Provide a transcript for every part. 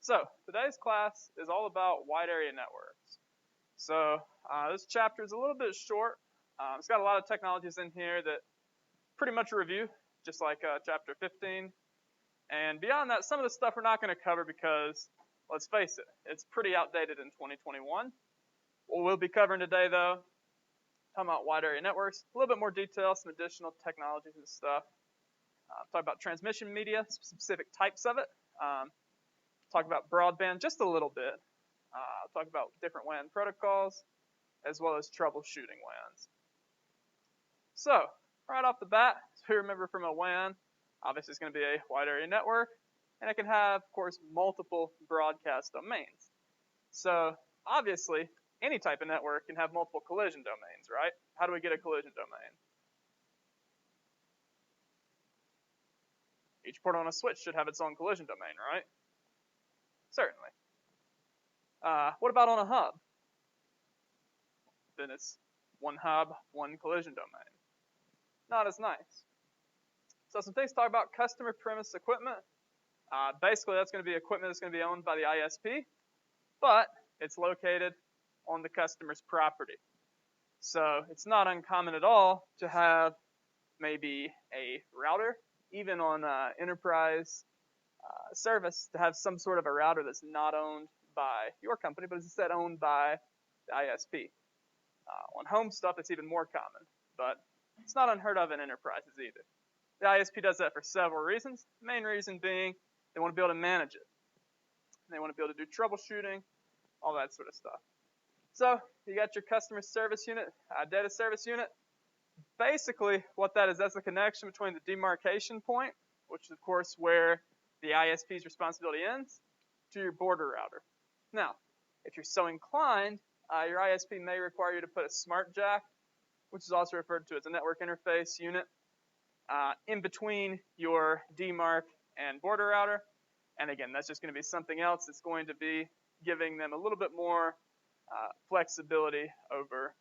So today's class is all about wide area networks. So this chapter is a little bit short. It's got a lot of technologies in here that pretty much review, just like chapter 15. And beyond that, some of the stuff we're not going to cover because, let's face it, it's pretty outdated in 2021. What we'll be covering today, though, talking about wide area networks, a little bit more detail, some additional technologies and stuff. Talk about transmission media, specific types of it. Talk about broadband just a little bit. Talk about different WAN protocols, as well as troubleshooting WANs. So, right off the bat, as we remember from a WAN, obviously it's going to be a wide area network, and it can have, of course, multiple broadcast domains. So, obviously, any type of network can have multiple collision domains, right? How do we get a collision domain? Each port on a switch should have its own collision domain, right? Certainly. What about on a hub? Then it's one hub, one collision domain. Not as nice. So some things to talk about: customer premise equipment. Basically, that's going to be equipment that's going to be owned by the ISP, but it's located on the customer's property. So it's not uncommon at all to have maybe a router, even on enterprise service, to have some sort of a router that's not owned by your company, but is instead owned by the ISP. On home stuff, it's even more common, but it's not unheard of in enterprises either. The ISP does that for several reasons. The main reason being they want to be able to manage it. They want to be able to do troubleshooting, all that sort of stuff. So you got your customer service unit, data service unit. Basically, what that is, that's the connection between the demarcation point, which is, of course, where the ISP's responsibility ends, to your border router. Now, if you're so inclined, your ISP may require you to put a smart jack, which is also referred to as a network interface unit, in between your demarc and border router. And again, that's just going to be something else that's going to be giving them a little bit more flexibility over,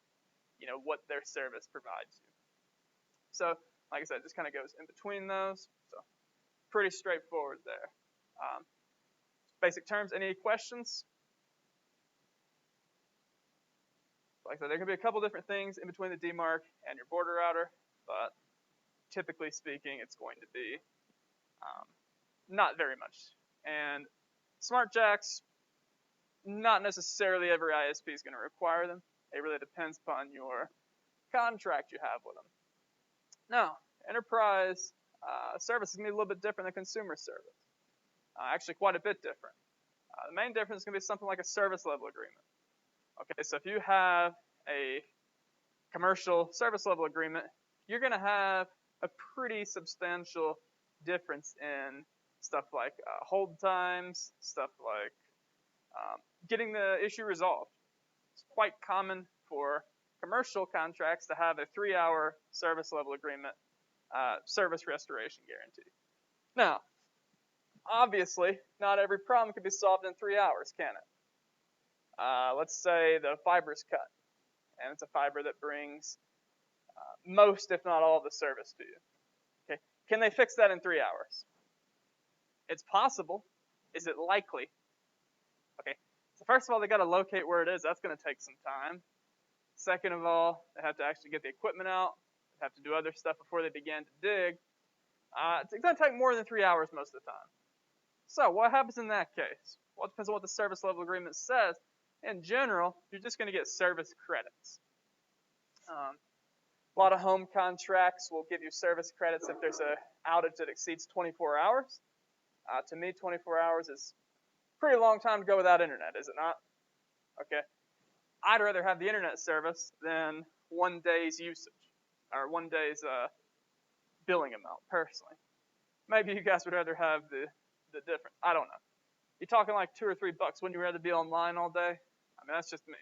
what their service provides you. So, like I said, it just kind of goes in between those. So, pretty straightforward there. Basic terms. Any questions? Like I said, there can be a couple different things in between the demarc and your border router, but typically speaking, it's going to be not very much. And smart jacks, not necessarily every ISP is going to require them. It really depends upon your contract you have with them. Now, enterprise service is going to be a little bit different than consumer service. Actually, quite a bit different. The main difference is going to be something like a service level agreement. Okay, so if you have a commercial service level agreement, you're going to have a pretty substantial difference in stuff like hold times, stuff like getting the issue resolved. It's quite common for commercial contracts to have a 3-hour service level agreement, service restoration guarantee. Now, obviously, not every problem can be solved in 3 hours, can it? Let's say the fiber's cut, and it's a fiber that brings most, if not all, of the service to you. Okay, can they fix that in 3 hours? It's possible. Is it likely? Okay, so first of all, they got to locate where it is. That's going to take some time. Second of all, they have to actually get the equipment out. They have to do other stuff before they begin to dig. It's going to take more than 3 hours most of the time. So what happens in that case? Well, it depends on what the service level agreement says. In general, you're just going to get service credits. A lot of home contracts will give you service credits if there's an outage that exceeds 24 hours. To me, 24 hours is a pretty long time to go without internet, is it not? Okay. I'd rather have the internet service than 1 day's usage, or 1 day's billing amount, personally. Maybe you guys would rather have the difference. I don't know. You're talking like $2 or $3. Wouldn't you rather be online all day? I mean, that's just me.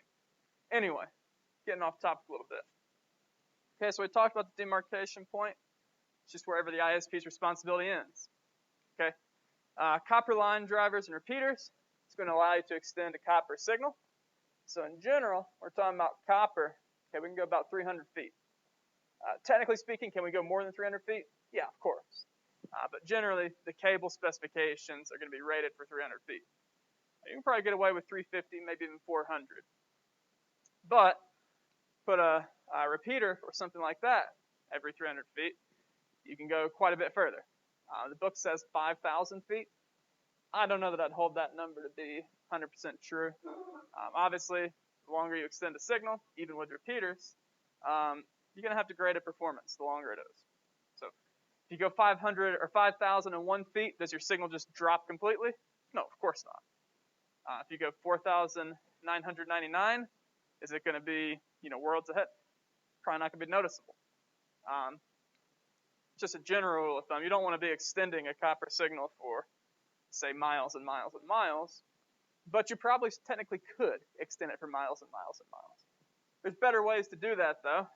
Anyway, getting off topic a little bit. Okay, so we talked about the demarcation point. It's just wherever the ISP's responsibility ends. Okay, copper line drivers and repeaters. It's going to allow you to extend a copper signal. So in general, we're talking about copper. Okay, we can go about 300 feet. Technically speaking, can we go more than 300 feet? Yeah, of course. But generally, the cable specifications are going to be rated for 300 feet. You can probably get away with 350, maybe even 400. But put a repeater or something like that every 300 feet, you can go quite a bit further. The book says 5,000 feet. I don't know that I'd hold that number to be 100% true. Obviously, the longer you extend a signal, even with repeaters, you're going to have degraded performance the longer it is. So if you go 500 or 5,001 feet, does your signal just drop completely? No, of course not. If you go 4,999, is it going to be, worlds ahead? Probably not going to be noticeable. Just a general rule of thumb, you don't want to be extending a copper signal for, say, miles and miles and miles, but you probably technically could extend it for miles and miles and miles. There's better ways to do that, though.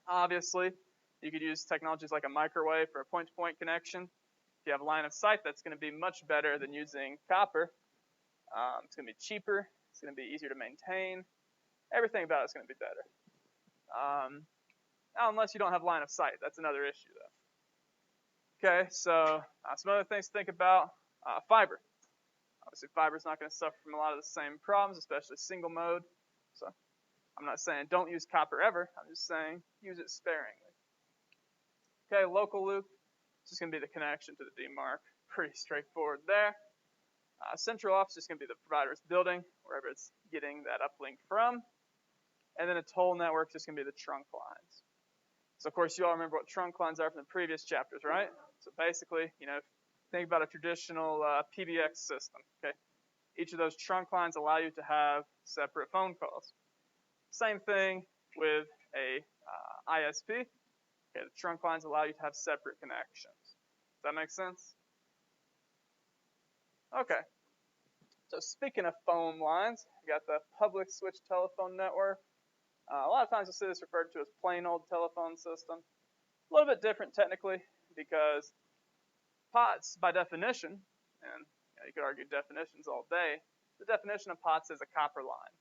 Obviously, you could use technologies like a microwave for a point-to-point connection. If you have a line of sight, that's going to be much better than using copper. It's going to be cheaper. It's going to be easier to maintain. Everything about it's going to be better. Now, unless you don't have line of sight, that's another issue, though. Okay, so some other things to think about. Fiber. Obviously, fiber is not going to suffer from a lot of the same problems, especially single mode. So I'm not saying don't use copper ever. I'm just saying use it sparingly. Okay, local loop. It's just going to be the connection to the DMARC. Pretty straightforward there. Central off is just going to be the provider's building, wherever it's getting that uplink from. And then a toll network is just going to be the trunk lines. So, of course, you all remember what trunk lines are from the previous chapters, right? So basically, think about a traditional PBX system, okay? Each of those trunk lines allow you to have separate phone calls. Same thing with a ISP. Okay, the trunk lines allow you to have separate connections. Does that make sense? Okay. So speaking of phone lines, we got the public switch telephone network. A lot of times you'll see this referred to as plain old telephone system. A little bit different technically because POTS, by definition, and you could argue definitions all day, the definition of POTS is a copper line.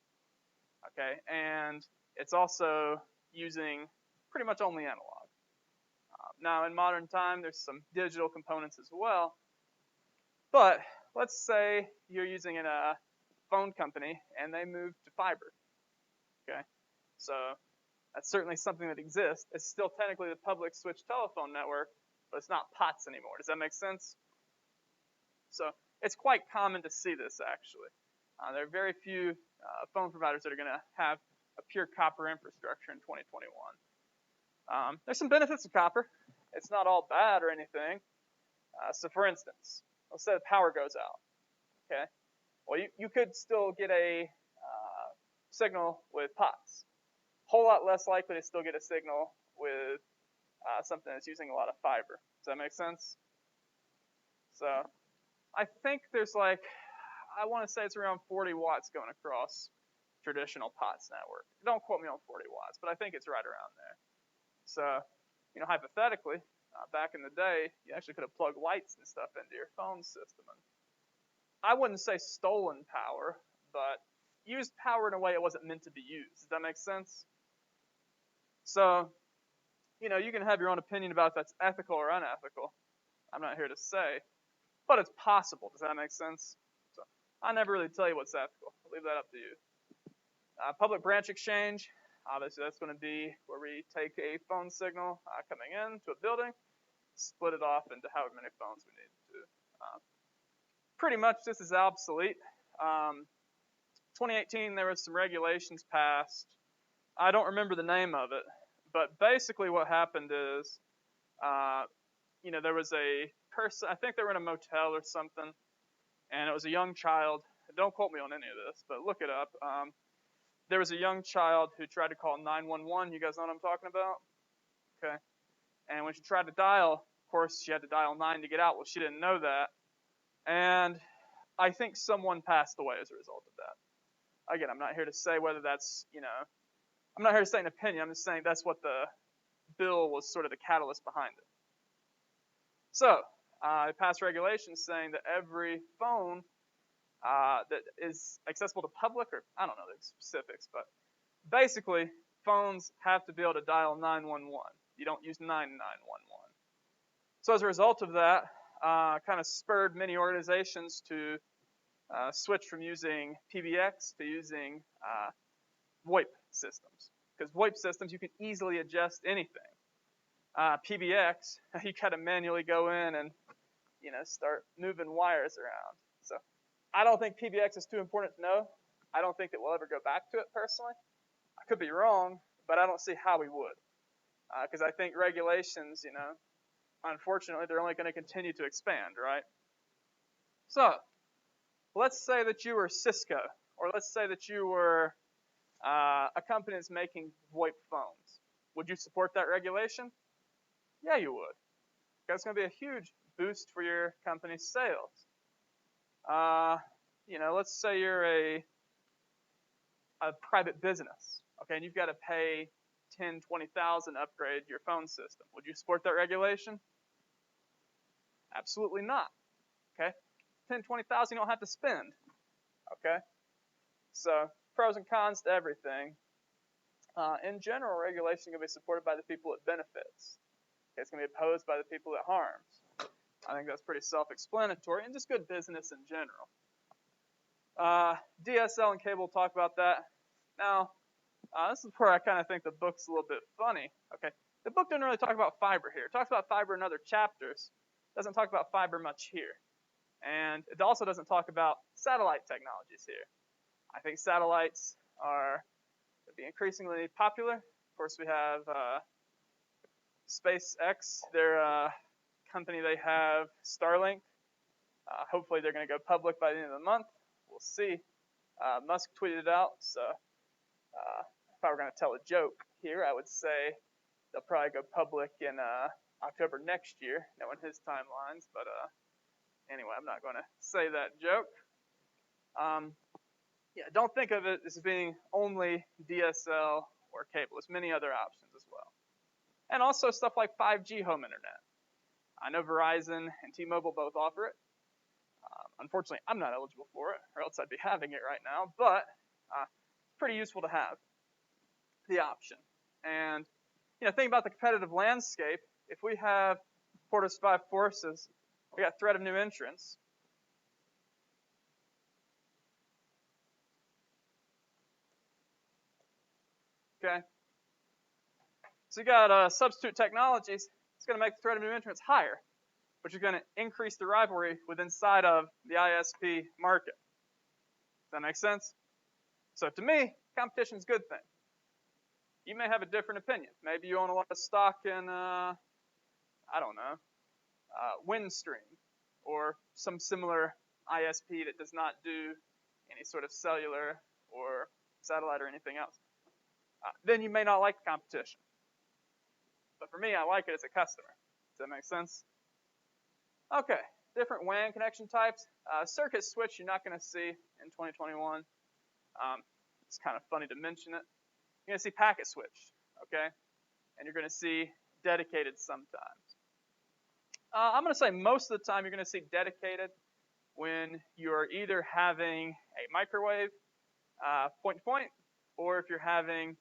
Okay, and it's also using pretty much only analog. Now, in modern time, there's some digital components as well. But let's say you're using a phone company and they move to fiber. Okay, so that's certainly something that exists. It's still technically the public switch telephone network, but it's not POTS anymore. Does that make sense? So it's quite common to see this, actually. There are very few phone providers that are going to have a pure copper infrastructure in 2021. There's some benefits of copper. It's not all bad or anything. So for instance, let's say the power goes out. Okay, well, you could still get a signal with POTS. Whole lot less likely to still get a signal with something that's using a lot of fiber. Does that make sense? So I think there's I want to say it's around 40 watts going across traditional POTS network. Don't quote me on 40 watts, but I think it's right around there. So, hypothetically, back in the day, you actually could have plugged lights and stuff into your phone system. And I wouldn't say stolen power, but used power in a way it wasn't meant to be used. Does that make sense? So, you can have your own opinion about if that's ethical or unethical. I'm not here to say, but it's possible. Does that make sense? So I never really tell you what's ethical. I'll leave that up to you. Public branch exchange. Obviously, that's going to be where we take a phone signal coming in to a building, split it off into however many phones we need to. Pretty much this is obsolete. 2018, there was some regulations passed. I don't remember the name of it, but basically what happened is, there was a person, I think they were in a motel or something, and it was a young child. Don't quote me on any of this, but look it up. There was a young child who tried to call 911. You guys know what I'm talking about? Okay. And when she tried to dial, of course, she had to dial 9 to get out. Well, she didn't know that. And I think someone passed away as a result of that. Again, I'm not here to say whether that's, I'm not here to say an opinion. I'm just saying that's what the bill was sort of the catalyst behind it. So, it passed regulations saying that every phone that is accessible to public, or I don't know the specifics, but basically phones have to be able to dial 911. You don't use 9911. So as a result of that, kind of spurred many organizations to switch from using PBX to using VoIP systems. Because VoIP systems, you can easily adjust anything. PBX, you got to manually go in and start moving wires around. So I don't think PBX is too important to know. I don't think that we'll ever go back to it personally. I could be wrong, but I don't see how we would. Because I think regulations, unfortunately, they're only going to continue to expand, right? So let's say that you were Cisco, or let's say that you were a company that's making VoIP phones. Would you support that regulation? Yeah, you would. That's going to be a huge boost for your company's sales. Let's say you're a private business, okay, and you've got to pay $10,000, $20,000 to upgrade your phone system. Would you support that regulation? Absolutely not. Okay, $10,000, $20,000 you don't have to spend. Okay, so pros and cons to everything. In general, regulation can be supported by the people it benefits. Okay, it's going to be opposed by the people it harms. I think that's pretty self-explanatory, and just good business in general. DSL and cable, we'll talk about that. Now, this is where I kind of think the book's a little bit funny. Okay, the book doesn't really talk about fiber here. It talks about fiber in other chapters. It doesn't talk about fiber much here. And it also doesn't talk about satellite technologies here. I think satellites are going to be increasingly popular. Of course, we have SpaceX, their company they have, Starlink. Hopefully they're going to go public by the end of the month. We'll see. Musk tweeted it out, so if I were going to tell a joke here, I would say they'll probably go public in October next year, knowing his timelines, but anyway, I'm not going to say that joke. Yeah, don't think of it as being only DSL or cable. There's many other options as well. And also stuff like 5G home internet. I know Verizon and T-Mobile both offer it. Unfortunately, I'm not eligible for it, or else I'd be having it right now, but it's pretty useful to have the option. And think about the competitive landscape. If we have 4 to 5 forces, we got threat of new entrants. Okay. So you got substitute technologies. It's going to make the threat of new entrants higher, which is going to increase the rivalry inside of the ISP market. Does that make sense? So to me, competition is a good thing. You may have a different opinion. Maybe you own a lot of stock in, I don't know, Windstream or some similar ISP that does not do any sort of cellular or satellite or anything else. Then you may not like the competition. But for me, I like it as a customer. Does that make sense? Okay, different WAN connection types. Circuit switch you're not going to see in 2021. It's kind of funny to mention it. You're going to see packet switch, okay? And you're going to see dedicated sometimes. I'm going to say most of the time you're going to see dedicated when you're either having a microwave point-to-point, or if you're having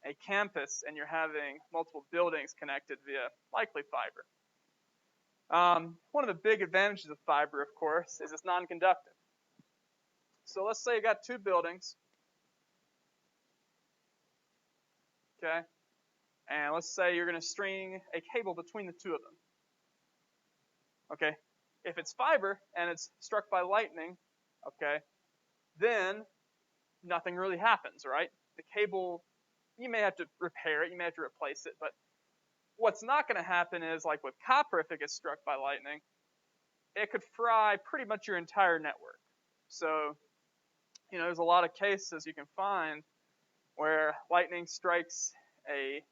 a campus and you're having multiple buildings connected via likely fiber. One of the big advantages of fiber, of course, is it's non-conductive. So let's say you got 2 buildings, okay, and let's say you're going to string a cable between the 2 of them. Okay, if it's fiber and it's struck by lightning, okay, then nothing really happens, right? The cable, you may have to repair it, you may have to replace it, but what's not going to happen is, like with copper, if it gets struck by lightning, it could fry pretty much your entire network. So, there's a lot of cases you can find where lightning strikes a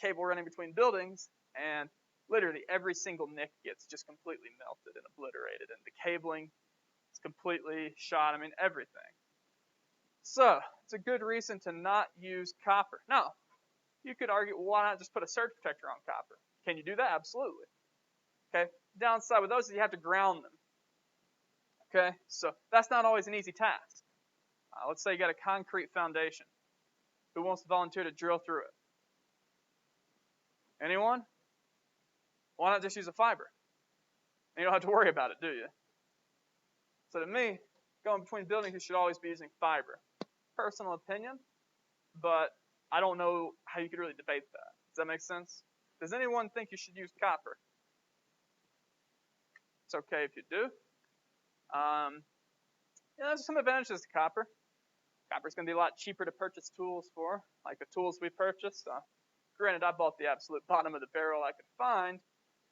cable running between buildings, and literally every single NIC gets just completely melted and obliterated, and the cabling is completely shot. I mean, everything. So, it's a good reason to not use copper. Now, you could argue, well, why not just put a surge protector on copper? Can you do that? Absolutely. Okay. Downside with those is you have to ground them. Okay. So that's not always an easy task. Let's say you got a concrete foundation. Who wants to volunteer to drill through it? Anyone? Why not just use a fiber? And you don't have to worry about it, do you? So to me, going between buildings, you should always be using fiber. Personal opinion, but I don't know how you could really debate that. Does that make sense? Does anyone think you should use copper? It's okay if you do. Yeah, there's some advantages to copper. Copper's going to be a lot cheaper to purchase tools for, like the tools we purchased. Granted, I bought the absolute bottom of the barrel I could find,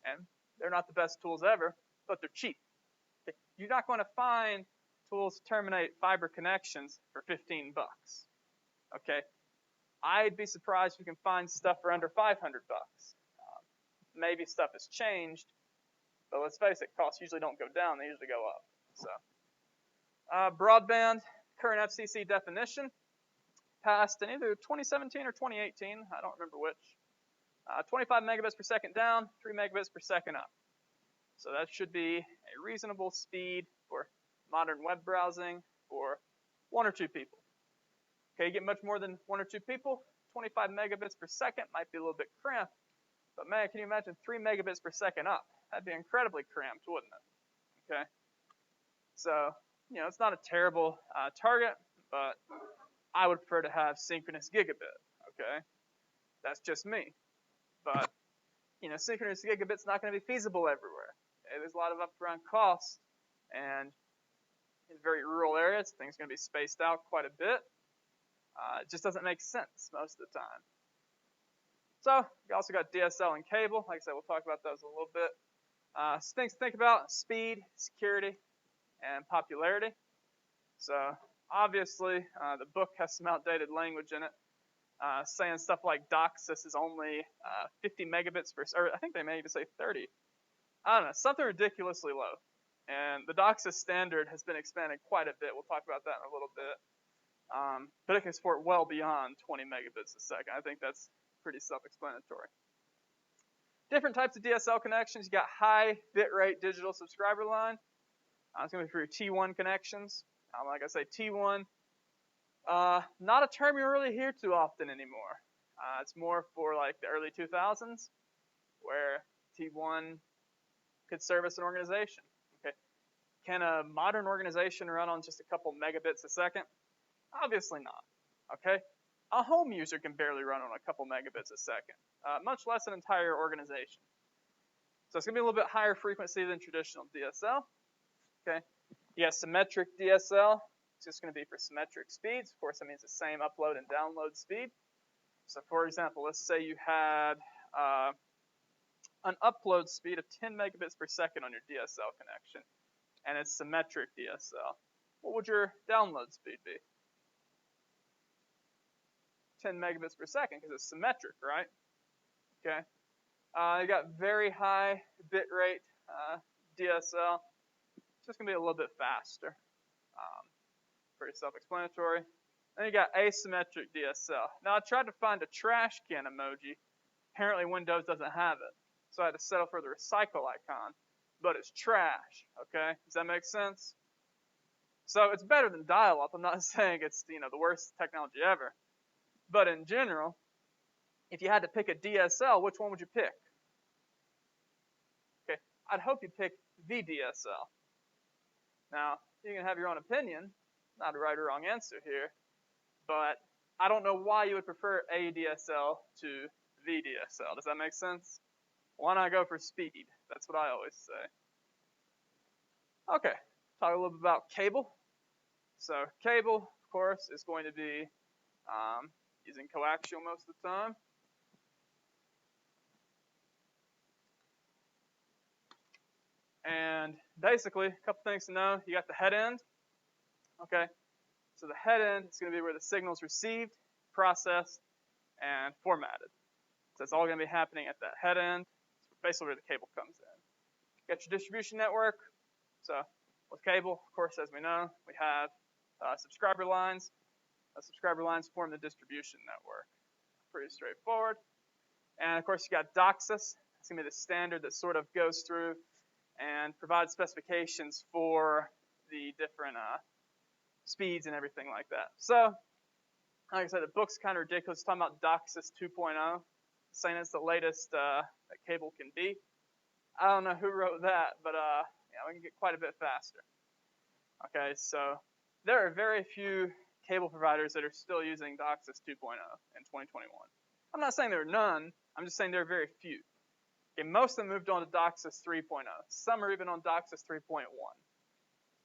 and they're not the best tools ever, but they're cheap. You're not going to find tools to terminate fiber connections for 15 bucks. Okay, I'd be surprised if you can find stuff for under 500 bucks. Maybe stuff has changed, but let's face it, costs usually don't go down, they usually go up. So, broadband, current FCC definition, passed in either 2017 or 2018, I don't remember which. 25 megabits per second down, 3 megabits per second up. So that should be a reasonable speed for modern web browsing for 1 or 2 people. Okay, you get much more than 1 or 2 people, 25 megabits per second might be a little bit cramped, but man, can you imagine 3 megabits per second up? That'd be incredibly cramped, wouldn't it? Okay, so, it's not a terrible target, but I would prefer to have synchronous gigabit, okay? That's just me. But, synchronous gigabit's not going to be feasible everywhere. Okay? There's a lot of upfront costs, and in very rural areas, things are going to be spaced out quite a bit. It just doesn't make sense most of the time. So, you also got DSL and cable. Like I said, we'll talk about those a little bit. Things to think about: speed, security, and popularity. So, obviously, the book has some outdated language in it, saying stuff like DOCSIS is only 50 megabits per, or I think they may even say 30. I don't know, something ridiculously low. And the DOCSIS standard has been expanded quite a bit. We'll talk about that in a little bit. But it can support well beyond 20 megabits a second. I think that's pretty self-explanatory. Different types of DSL connections. You got high bitrate digital subscriber line. It's going to be for your T1 connections. Like I say, T1, not a term you really hear too often anymore. It's more for like the early 2000s, where T1 could service an organization. Okay, can a modern organization run on just a couple megabits a second? Obviously not. Okay, a home user can barely run on a couple megabits a second, much less an entire organization. So it's going to be a little bit higher frequency than traditional DSL. Okay, you have symmetric DSL. It's just going to be for symmetric speeds. Of course, that means the same upload and download speed. So for example, let's say you had an upload speed of 10 megabits per second on your DSL connection, and it's symmetric DSL. What would your download speed be? 10 megabits per second, because it's symmetric, right? Okay. You got very high bit rate DSL. It's just going to be a little bit faster. Pretty self-explanatory. Then you got asymmetric DSL. Now, I tried to find a trash can emoji. Apparently, Windows doesn't have it. So I had to settle for the recycle icon. But it's trash, okay? Does that make sense? So it's better than dial-up. I'm not saying it's the worst technology ever. But in general, if you had to pick a DSL, which one would you pick? Okay, I'd hope you pick VDSL. Now, you can have your own opinion, not a right or wrong answer here, but I don't know why you would prefer ADSL to VDSL. Does that make sense? Why not go for speed? That's what I always say. Okay, talk a little bit about cable. So cable, of course, is going to be using coaxial most of the time. And basically, a couple things to know. You got the head end. Okay, so the head end is going to be where the signal is received, processed, and formatted. So it's all going to be happening at that head end. It's basically where the cable comes in. You got your distribution network. So with cable, of course, as we know, we have subscriber lines. Subscriber lines form the distribution network. Pretty straightforward. And of course, you got DOCSIS. It's going to be the standard that sort of goes through and provides specifications for the different speeds and everything like that. So, like I said, the book's kind of ridiculous. It's talking about DOCSIS 2.0, saying it's the latest that cable can be. I don't know who wrote that, but we can get quite a bit faster. Okay, so there are very few cable providers that are still using DOCSIS 2.0 in 2021. I'm not saying there are none, I'm just saying there are very few. Okay, most of them moved on to DOCSIS 3.0. Some are even on DOCSIS 3.1.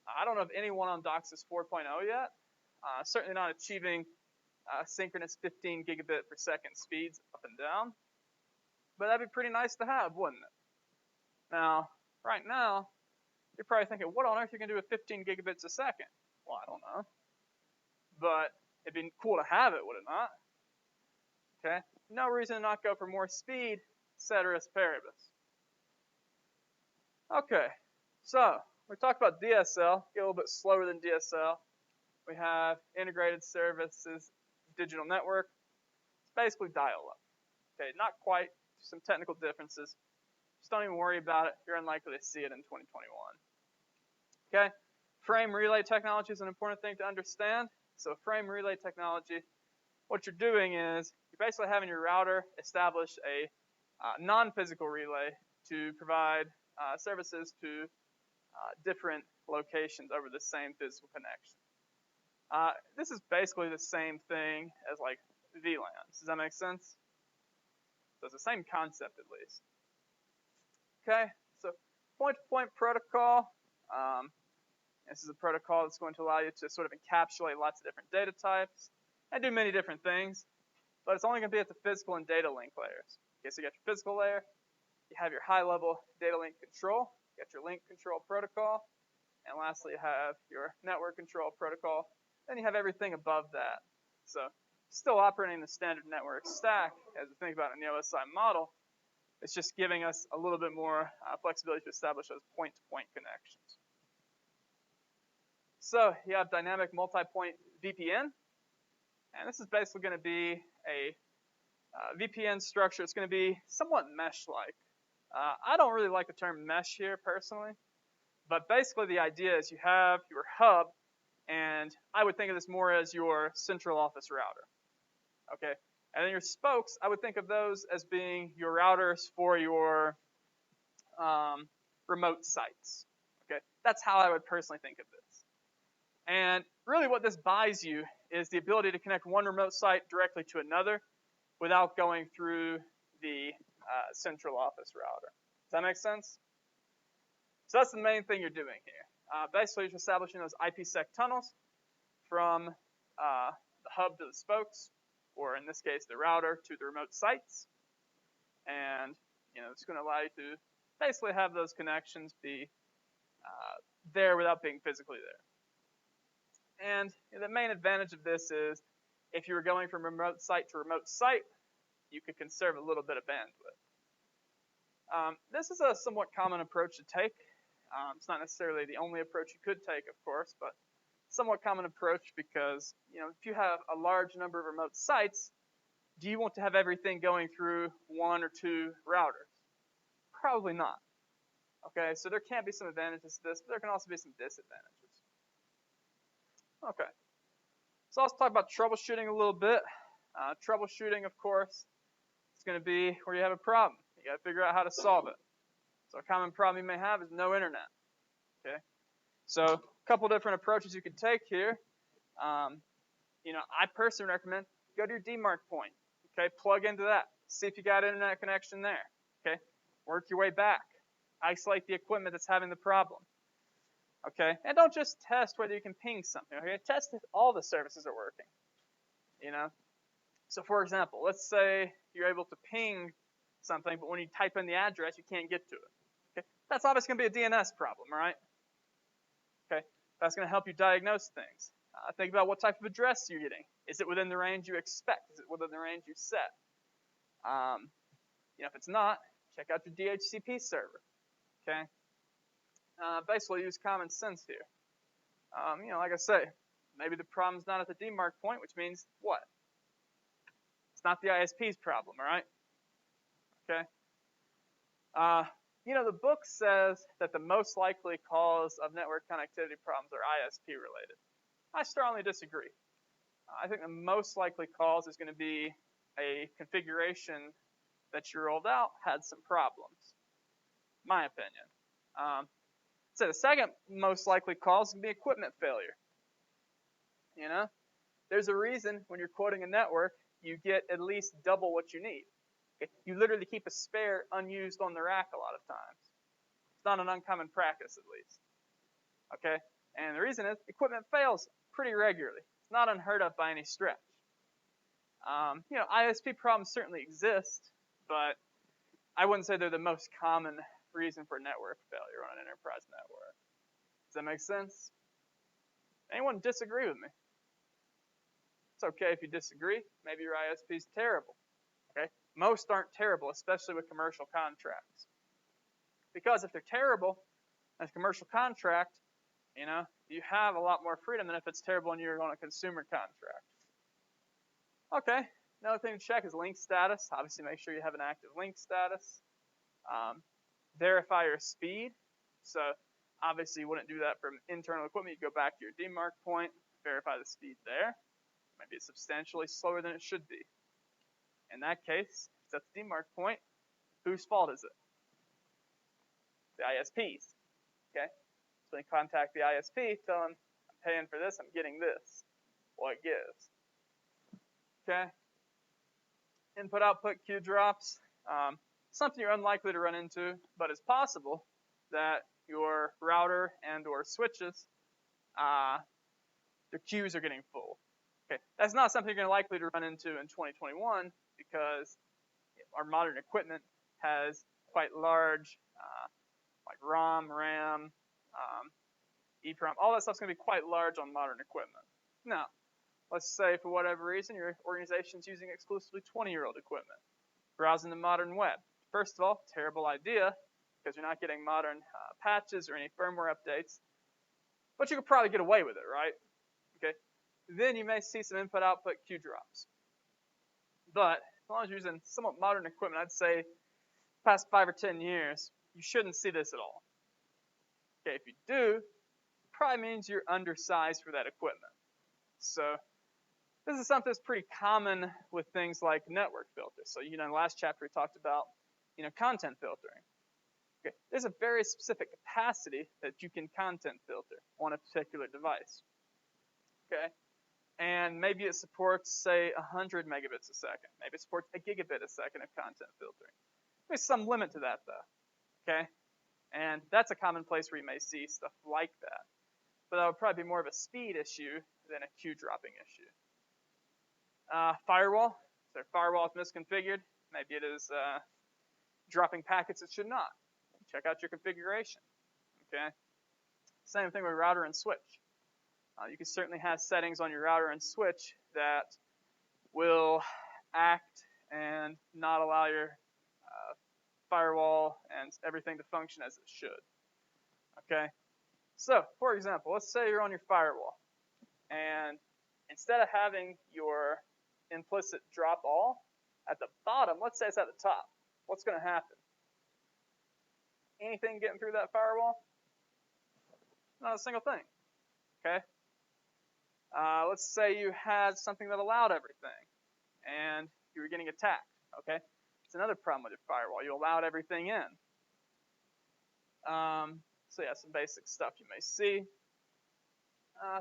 I don't know of anyone on DOCSIS 4.0 yet. Certainly not achieving synchronous 15 gigabit per second speeds up and down. But that'd be pretty nice to have, wouldn't it? Now, right now, you're probably thinking, what on earth are you going to do with 15 gigabits a second? Well, I don't know. But it'd be cool to have it, would it not? Okay? No reason to not go for more speed, ceteris paribus. Okay, so we talked about DSL, get a little bit slower than DSL. We have integrated services, digital network. It's basically dial-up. Okay, not quite, some technical differences. Just don't even worry about it. You're unlikely to see it in 2021. Okay, frame relay technology is an important thing to understand. So frame relay technology, what you're doing is you're basically having your router establish a non-physical relay to provide services to different locations over the same physical connection. This is basically the same thing as like VLANs. Does that make sense? So it's the same concept at least. Okay, so point-to-point protocol. This is a protocol that's going to allow you to sort of encapsulate lots of different data types and do many different things, but it's only going to be at the physical and data link layers. Okay, so you got your physical layer, you have your high-level data link control, you got your link control protocol, and lastly you have your network control protocol. Then you have everything above that. So still operating the standard network stack as we think about it in the OSI model. It's just giving us a little bit more flexibility to establish those point-to-point connections. So you have dynamic multipoint VPN, and this is basically going to be a VPN structure. It's going to be somewhat mesh-like. I don't really like the term mesh here personally, but basically the idea is you have your hub, and I would think of this more as your central office router. Okay, and then your spokes, I would think of those as being your routers for your remote sites. Okay, that's how I would personally think of this. And really what this buys you is the ability to connect one remote site directly to another without going through the central office router. Does that make sense? So that's the main thing you're doing here. Basically, you're establishing those IPsec tunnels from the hub to the spokes, or in this case, the router to the remote sites. And it's going to allow you to basically have those connections be there without being physically there. And the main advantage of this is if you were going from remote site to remote site, you could conserve a little bit of bandwidth. This is a somewhat common approach to take. It's not necessarily the only approach you could take, of course, but somewhat common approach because if you have a large number of remote sites, do you want to have everything going through one or two routers? Probably not. Okay, so there can be some advantages to this, but there can also be some disadvantages. Okay, so let's talk about troubleshooting a little bit. Troubleshooting, of course, is going to be where you have a problem. You got to figure out how to solve it. So a common problem you may have is no internet. Okay, so a couple different approaches you could take here. I personally recommend go to your DMARC point. Okay, plug into that. See if you got an internet connection there. Okay, work your way back. Isolate the equipment that's having the problem. Okay, and don't just test whether you can ping something. Okay, test if all the services are working. So for example, let's say you're able to ping something, but when you type in the address, you can't get to it. Okay, that's obviously going to be a DNS problem, right? Okay, that's going to help you diagnose things. Think about what type of address you're getting. Is it within the range you expect? Is it within the range you set? If it's not, check out your DHCP server. Okay. Basically use common sense here. Like I say, maybe the problem's not at the DMARC point, which means what? It's not the ISP's problem, all right? Okay. The book says that the most likely cause of network connectivity problems are ISP related. I strongly disagree. I think the most likely cause is going to be a configuration that you rolled out had some problems. My opinion. So the second most likely cause can be equipment failure. You know, there's a reason when you're quoting a network, you get at least double what you need. Okay? You literally keep a spare unused on the rack a lot of times. It's not an uncommon practice, at least. Okay, and the reason is equipment fails pretty regularly. It's not unheard of by any stretch. You know, ISP problems certainly exist, but I wouldn't say they're the most common reason for network failure on an enterprise network. Does that make sense? Anyone disagree with me? It's okay if you disagree. Maybe your ISP is terrible. Okay, most aren't terrible, especially with commercial contracts. Because if they're terrible as a commercial contract, you know, you have a lot more freedom than if it's terrible and you're on a consumer contract. Okay, another thing to check is link status. Obviously, make sure you have an active link status. Verify your speed. So obviously, you wouldn't do that from internal equipment. You go back to your DMARC point, verify the speed there. Maybe it's substantially slower than it should be. In that case, if that's the DMARC point, whose fault is it? The ISP's. Okay? So when you contact the ISP, tell them, I'm paying for this, I'm getting this. What gives? Okay? Input-output queue drops. Something you're unlikely to run into, but it's possible that your router and or switches, their queues are getting full. Okay, that's not something you're likely to run into in 2021 because our modern equipment has quite large, like ROM, RAM, EEPROM, all that stuff's going to be quite large on modern equipment. Now, let's say for whatever reason your organization's using exclusively 20-year-old equipment, browsing the modern web. First of all, terrible idea because you're not getting modern patches or any firmware updates, but you could probably get away with it, right? Okay. Then you may see some input-output queue drops. But as long as you're using somewhat modern equipment, I'd say past 5 or 10 years, you shouldn't see this at all. Okay, if you do, it probably means you're undersized for that equipment. So this is something that's pretty common with things like network filters. So, you know, in the last chapter we talked about, you know, content filtering. Okay, there's a very specific capacity that you can content filter on a particular device. Okay, and maybe it supports, say, 100 megabits a second. Maybe it supports a gigabit a second of content filtering. There's some limit to that, though. Okay, and that's a common place where you may see stuff like that. But that would probably be more of a speed issue than a queue dropping issue. Firewall. So firewall is misconfigured. Maybe it is dropping packets it should not. Check out your configuration. Okay. Same thing with router and switch. You can certainly have settings on your router and switch that will act and not allow your firewall and everything to function as it should. Okay. So, for example, let's say you're on your firewall, and instead of having your implicit drop all at the bottom, let's say it's at the top. What's going to happen? Anything getting through that firewall? Not a single thing. Okay. Let's say you had something that allowed everything, and you were getting attacked. Okay. It's another problem with your firewall. You allowed everything in. So yeah, some basic stuff you may see.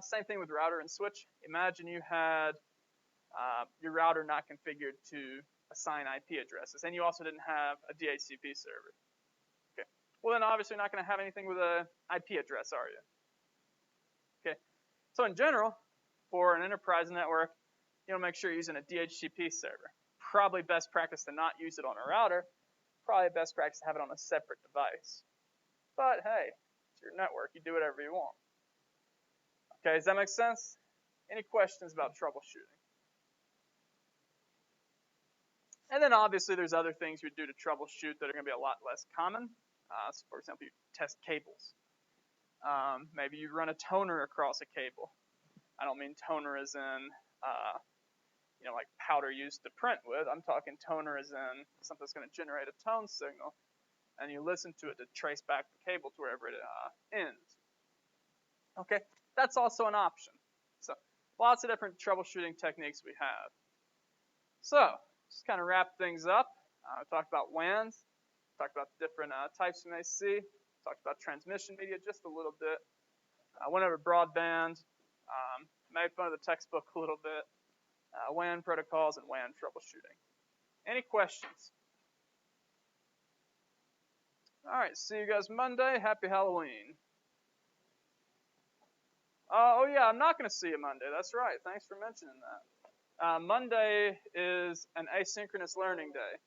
Same thing with router and switch. Imagine you had your router not configured to assign IP addresses, and you also didn't have a DHCP server. Okay. Well, then obviously you're not going to have anything with an IP address, are you? Okay. So in general, for an enterprise network, make sure you're using a DHCP server. Probably best practice to not use it on a router. Probably best practice to have it on a separate device. But hey, it's your network. You do whatever you want. Okay, does that make sense? Any questions about troubleshooting? And then obviously there's other things you do to troubleshoot that are going to be a lot less common. So for example, you test cables. Maybe you run a toner across a cable. I don't mean toner as in, like powder used to print with. I'm talking toner as in something that's going to generate a tone signal, and you listen to it to trace back the cable to wherever it ends. Okay, that's also an option. So lots of different troubleshooting techniques we have. So just kind of wrap things up. We talked about WANs, talked about the different types you may see, Talked about transmission media just a little bit. Went over broadband. Made fun of the textbook a little bit. WAN protocols and WAN troubleshooting. Any questions? All right, see you guys Monday. Happy Halloween. Oh yeah, I'm not going to see you Monday. That's right. Thanks for mentioning that. Monday is an asynchronous learning day.